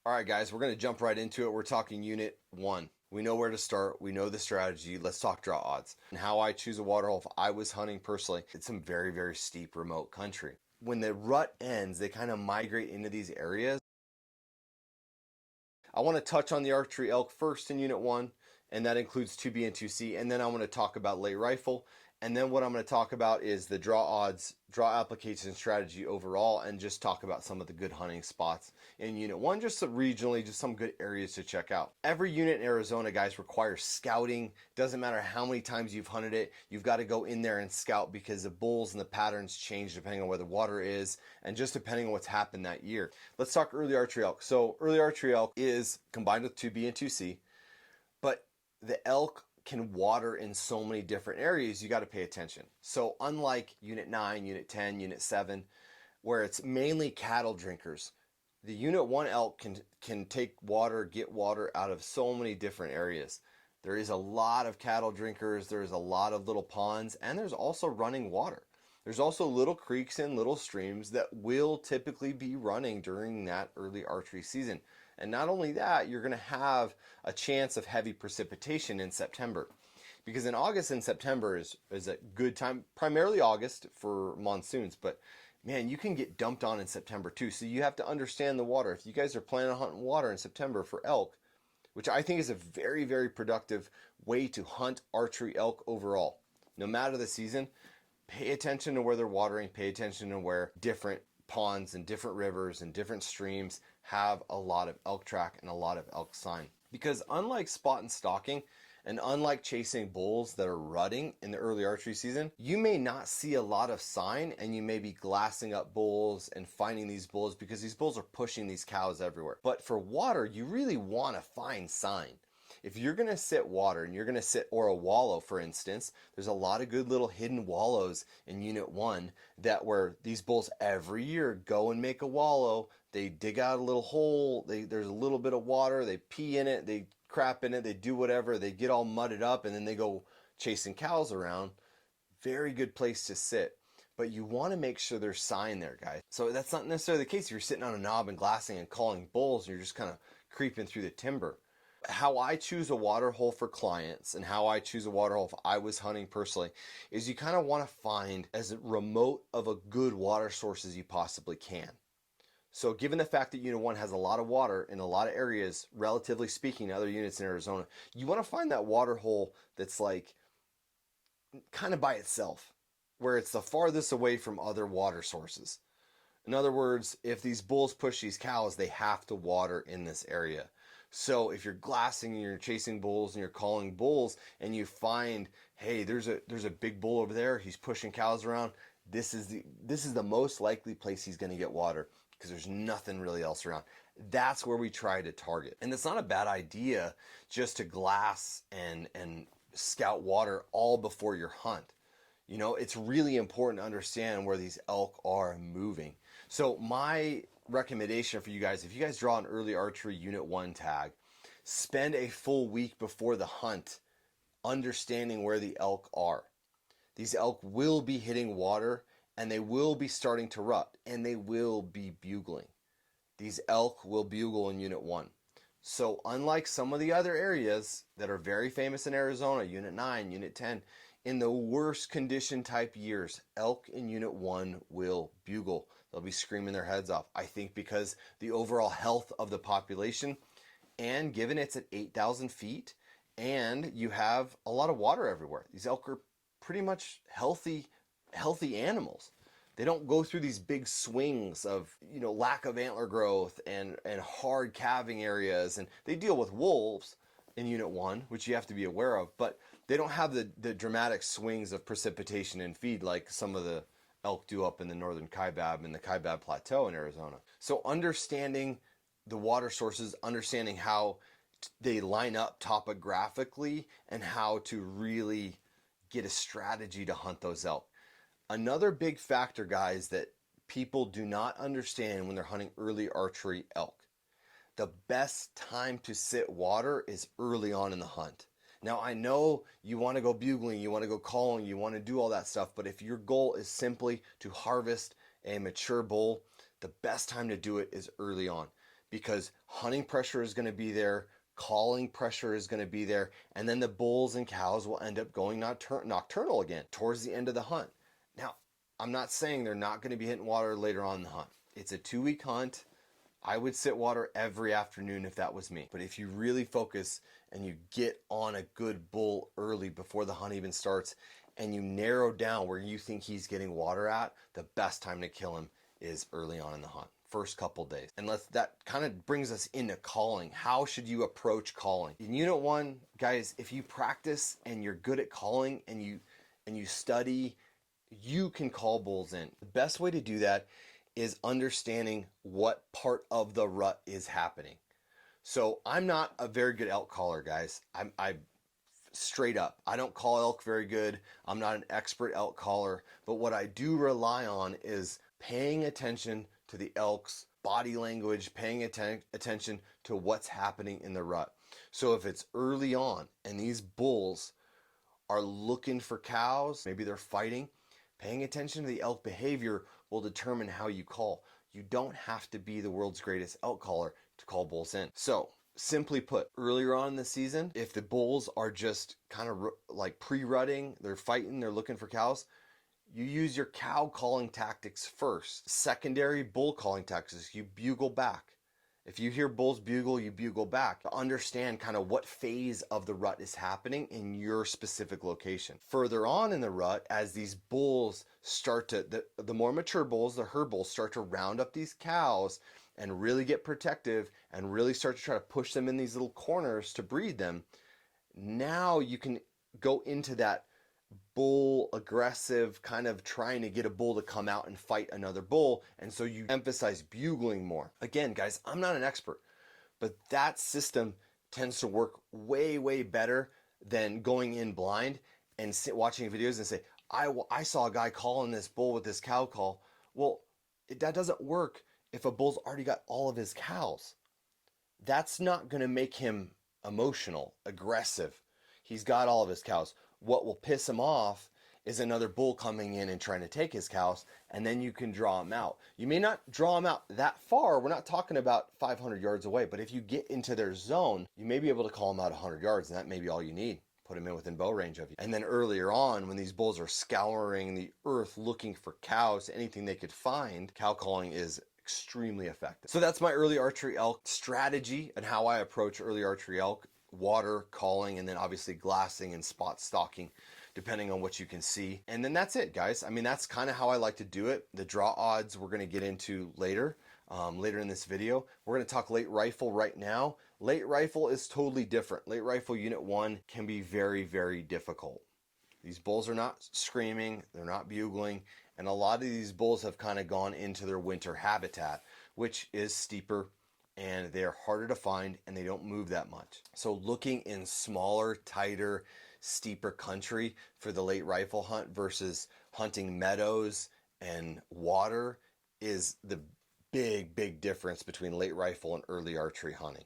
All right, guys, we're going to jump right into it. We're talking Unit 1. We know where to start. We know the strategy. Let's talk draw odds. And how I choose a waterhole if I was hunting personally, it's some very, very steep remote country. When the rut ends, they kind of migrate into these areas. I want to touch on the archery elk first in Unit 1, and that includes 2B and 2C. And then I want to talk about late rifle. And then what I'm going to talk about is the draw odds, draw application strategy overall, and just talk about some of the good hunting spots in Unit 1, just so regionally, just some good areas to check out. Every unit in Arizona, guys, requires scouting. Doesn't matter how many times you've hunted it, you've got to go in there and scout because the bulls and the patterns change depending on where the water is and just depending on what's happened that year. Let's talk early archery elk. So early archery elk is combined with 2B and 2C, but the elk can water in so many different areas, you got to pay attention. So unlike Unit 9, Unit 10, Unit 7, where it's mainly cattle drinkers, the Unit 1 elk can take water, get water out of so many different areas. There is a lot of cattle drinkers, there's a lot of little ponds, and there's also running water. There's also little creeks and little streams that will typically be running during that early archery season. And not only that, you're going to have a chance of heavy precipitation in September. Because in August and September is a good time, primarily August for monsoons, but man, you can get dumped on in September too. So you have to understand the water. If you guys are planning on hunting water in September for elk, which I think is a very, very productive way to hunt archery elk overall, no matter the season, pay attention to where they're watering, pay attention to where different ponds and different rivers and different streams have a lot of elk track and a lot of elk sign. Because unlike spot and stalking, and unlike chasing bulls that are rutting in the early archery season, you may not see a lot of sign and you may be glassing up bulls and finding these bulls because these bulls are pushing these cows everywhere. But for water, you really want to find sign. If you're going to sit water and you're going to sit, or a wallow for instance, there's a lot of good little hidden wallows in Unit 1 that where these bulls every year go and make a wallow, they dig out a little hole, there's a little bit of water, they pee in it, they crap in it, they do whatever, they get all mudded up and then they go chasing cows around. Very good place to sit. But you want to make sure there's sign there, guys. So that's not necessarily the case if you're sitting on a knob and glassing and calling bulls and you're just kind of creeping through the timber. How I choose a water hole for clients and how I choose a water hole if I was hunting personally is you kind of want to find as remote of a good water source as you possibly can. So given the fact that Unit 1 has a lot of water in a lot of areas, relatively speaking to other units in Arizona, you want to find that water hole that's like kind of by itself, where it's the farthest away from other water sources. In other words, if these bulls push these cows, they have to water in this area. So if you're glassing and you're chasing bulls and you're calling bulls and you find, hey, there's a big bull over there, he's pushing cows around, this is the most likely place he's going to get water because there's nothing really else around. That's where we try to target. And it's not a bad idea just to glass and scout water all before your hunt. You know, it's really important to understand where these elk are moving. So my recommendation for you guys, if you guys draw an early archery Unit 1 tag, spend a full week before the hunt understanding where the elk are. These elk will be hitting water and they will be starting to rut and they will be bugling. These elk will bugle in Unit 1. So unlike some of the other areas that are very famous in Arizona, Unit 9, Unit 10, in the worst condition type years, elk in Unit 1 will bugle. They'll be screaming their heads off. I think because the overall health of the population, and given it's at 8,000 feet, and you have a lot of water everywhere. These elk are pretty much healthy animals. They don't go through these big swings of, lack of antler growth and hard calving areas. And they deal with wolves in Unit 1, which you have to be aware of, but they don't have the dramatic swings of precipitation and feed like some of the elk do up in the northern Kaibab and the Kaibab Plateau in Arizona. So understanding the water sources, understanding how they line up topographically and how to really get a strategy to hunt those elk. Another big factor, guys, that people do not understand when they're hunting early archery elk. The best time to sit water is early on in the hunt. Now, I know you want to go bugling, you want to go calling, you want to do all that stuff, but if your goal is simply to harvest a mature bull, the best time to do it is early on. because hunting pressure is going to be there, calling pressure is going to be there, and then the bulls and cows will end up going nocturnal again towards the end of the hunt. Now, I'm not saying they're not going to be hitting water later on in the hunt. It's a 2-week hunt. I would sit water every afternoon if that was me. But if you really focus and you get on a good bull early before the hunt even starts, and you narrow down where you think he's getting water at, the best time to kill him is early on in the hunt, first couple days. And that kind of brings us into calling. How should you approach calling? In Unit 1, guys, if you practice and you're good at calling and you study, you can call bulls in. The best way to do that is understanding what part of the rut is happening. So I'm not a very good elk caller, guys. I straight up, I don't call elk very good. I'm not an expert elk caller, but what I do rely on is paying attention to the elk's body language, paying attention to what's happening in the rut. So if it's early on and these bulls are looking for cows, maybe they're fighting, paying attention to the elk behavior will determine how you call. You don't have to be the world's greatest elk caller to call bulls in. So, simply put, earlier on in the season, if the bulls are just kind of like pre-rutting, they're fighting, they're looking for cows, you use your cow calling tactics first. Secondary bull calling tactics, you bugle back. If you hear bulls bugle, you bugle back to understand kind of what phase of the rut is happening in your specific location. Further on in the rut, as these bulls start to, the more mature bulls, the herd bulls, start to round up these cows and really get protective and really start to try to push them in these little corners to breed them, now you can go into that bull aggressive kind of trying to get a bull to come out and fight another bull, and so you emphasize bugling more. Again, guys, I'm not an expert, but that system tends to work way better than going in blind and watching videos and say, I saw a guy calling this bull with this cow call. Well, that doesn't work if a bull's already got all of his cows. That's not going to make him emotional, aggressive. He's got all of his cows. What will piss him off is another bull coming in and trying to take his cows, and then you can draw him out. You may not draw him out that far. We're not talking about 500 yards away, but if you get into their zone, you may be able to call him out 100 yards, and that may be all you need. Put him in within bow range of you. And then earlier on, when these bulls are scouring the earth looking for cows, anything they could find, cow calling is extremely effective. So that's my early archery elk strategy and how I approach early archery elk: water, calling, and then obviously glassing and spot stalking, depending on what you can see. And then that's it, guys. I mean, that's kind of how I like to do it. The draw odds we're going to get into later in this video. We're going to talk late rifle right now. Late rifle is totally different. Late rifle Unit 1 can be very difficult. These bulls are not screaming, they're not bugling, and a lot of these bulls have kind of gone into their winter habitat, which is steeper, and they are harder to find, and they don't move that much. So looking in smaller, tighter, steeper country for the late rifle hunt versus hunting meadows and water is the big difference between late rifle and early archery hunting.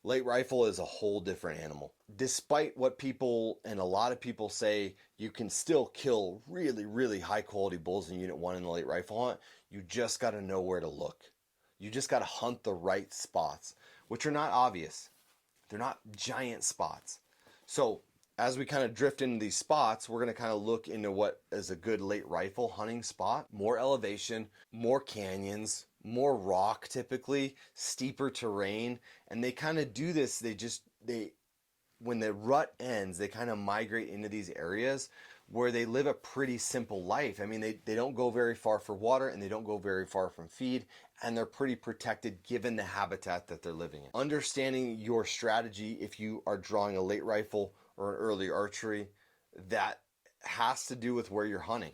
Late rifle is a whole different animal. Despite what people and a lot of people say, you can still kill really high quality bulls in Unit 1 in the late rifle hunt. You just got to know where to look. You just got to hunt the right spots, which are not obvious. They're not giant spots. So as we kind of drift into these spots, we're going to kind of look into what is a good late rifle hunting spot. More elevation, more canyons, more rock typically, steeper terrain. And they kind of do this, when the rut ends, they kind of migrate into these areas where they live a pretty simple life. I mean, they don't go very far for water, and they don't go very far from feed, and they're pretty protected given the habitat that they're living in. Understanding your strategy if you are drawing a late rifle or an early archery, that has to do with where you're hunting.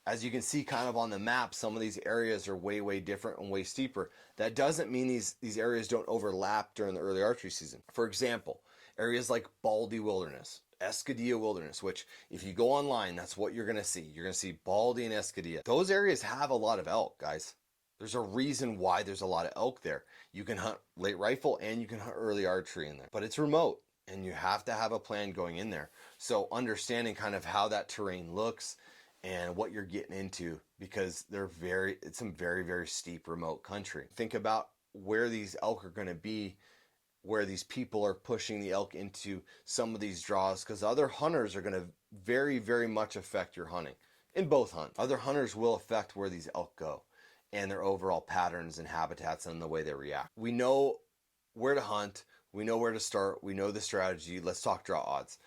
As you can see kind of on the map, some of these areas are way different and way steeper. That doesn't mean these areas don't overlap during the early archery season. For example, areas like Baldy Wilderness, Escadilla Wilderness, which if you go online, that's what you're going to see. You're going to see Baldy and Escadilla. Those areas have a lot of elk, guys. There's a reason why there's a lot of elk there. You can hunt late rifle and you can hunt early archery in there, but it's remote and you have to have a plan going in there. So understanding kind of how that terrain looks and what you're getting into, because it's some very steep remote country. Think about where these elk are going to be, where these people are pushing the elk into some of these draws, because other hunters are going to very, very much affect your hunting in both hunts. Other hunters will affect where these elk go and their overall patterns and habitats and the way they react. We know where to hunt. We know where to start. We know the strategy. Let's talk draw odds.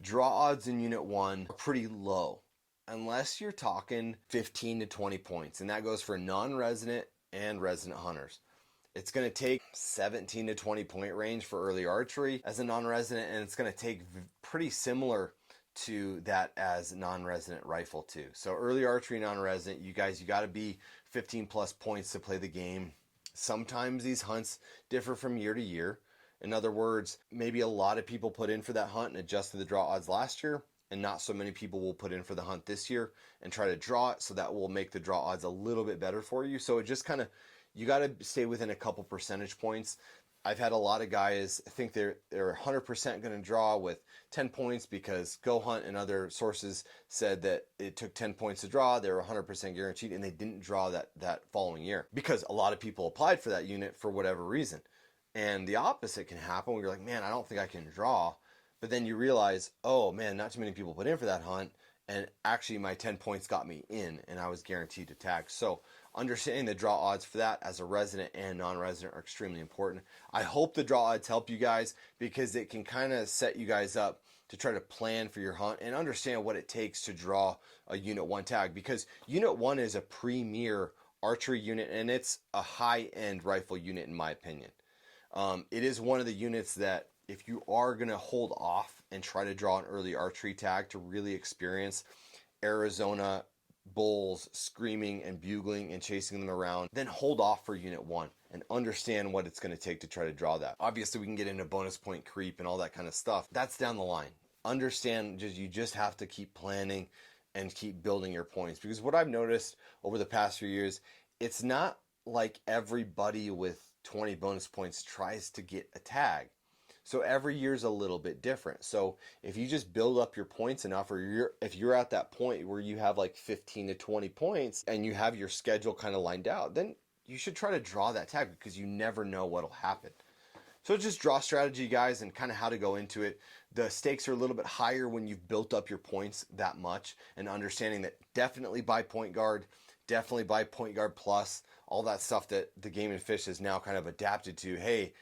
Draw odds in Unit 1 are pretty low, unless you're talking 15 to 20 points, and that goes for non-resident and resident hunters. It's going to take 17 to 20 point range for early archery as a non-resident, and it's going to take pretty similar to that as non-resident rifle too. So early archery, non-resident, you got to be 15 plus points to play the game. Sometimes these hunts differ from year to year. In other words, maybe a lot of people put in for that hunt and adjusted the draw odds last year, and not so many people will put in for the hunt this year and try to draw it, so that will make the draw odds a little bit better for you. So it just kind of, you got to stay within a couple percentage points. I've had a lot of guys think they're 100% going to draw with 10 points because Go Hunt and other sources said that it took 10 points to draw. They were 100% guaranteed, and they didn't draw that following year because a lot of people applied for that unit for whatever reason. And the opposite can happen where you're like, man, I don't think I can draw. But then you realize, oh man, not too many people put in for that hunt, and actually my 10 points got me in, and I was guaranteed to tag. So understanding the draw odds for that as a resident and non-resident are extremely important. I hope the draw odds help you guys, because it can kind of set you guys up to try to plan for your hunt and understand what it takes to draw a Unit 1 tag, because Unit 1 is a premier archery unit, and it's a high-end rifle unit in my opinion. It is one of the units that if you are going to hold off and try to draw an early archery tag to really experience Arizona bulls screaming and bugling and chasing them around, then hold off for Unit 1 and understand what it's going to take to try to draw that. Obviously, we can get into bonus point creep and all that kind of stuff. That's down the line. Understand, you just have to keep planning and keep building your points, because what I've noticed over the past few years, it's not like everybody with 20 bonus points tries to get a tag. So every year's a little bit different. So if you just build up your points enough, or if you're at that point where you have like 15 to 20 points and you have your schedule kind of lined out, then you should try to draw that tag, because you never know what'll happen. So it's just draw strategy, guys, and kind of how to go into it. The stakes are a little bit higher when you've built up your points that much, and understanding that definitely buy point guard, definitely buy point guard plus, all that stuff that the Game and Fish has now kind of adapted to. Hey,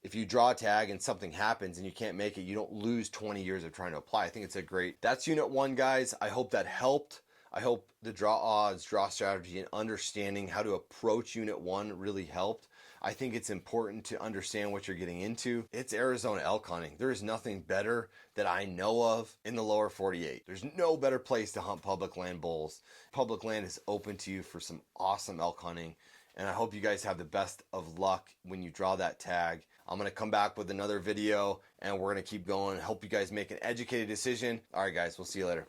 if you draw a tag and something happens and you can't make it, you don't lose 20 years of trying to apply. I think it's a great, that's Unit 1, guys. I hope that helped. I hope the draw odds, draw strategy, and understanding how to approach Unit 1 really helped. I think it's important to understand what you're getting into. It's Arizona elk hunting. There is nothing better that I know of in the lower 48. There's no better place to hunt public land bulls. Public land is open to you for some awesome elk hunting. And I hope you guys have the best of luck when you draw that tag. I'm going to come back with another video, and we're going to keep going. Hope you guys make an educated decision. All right, guys, we'll see you later.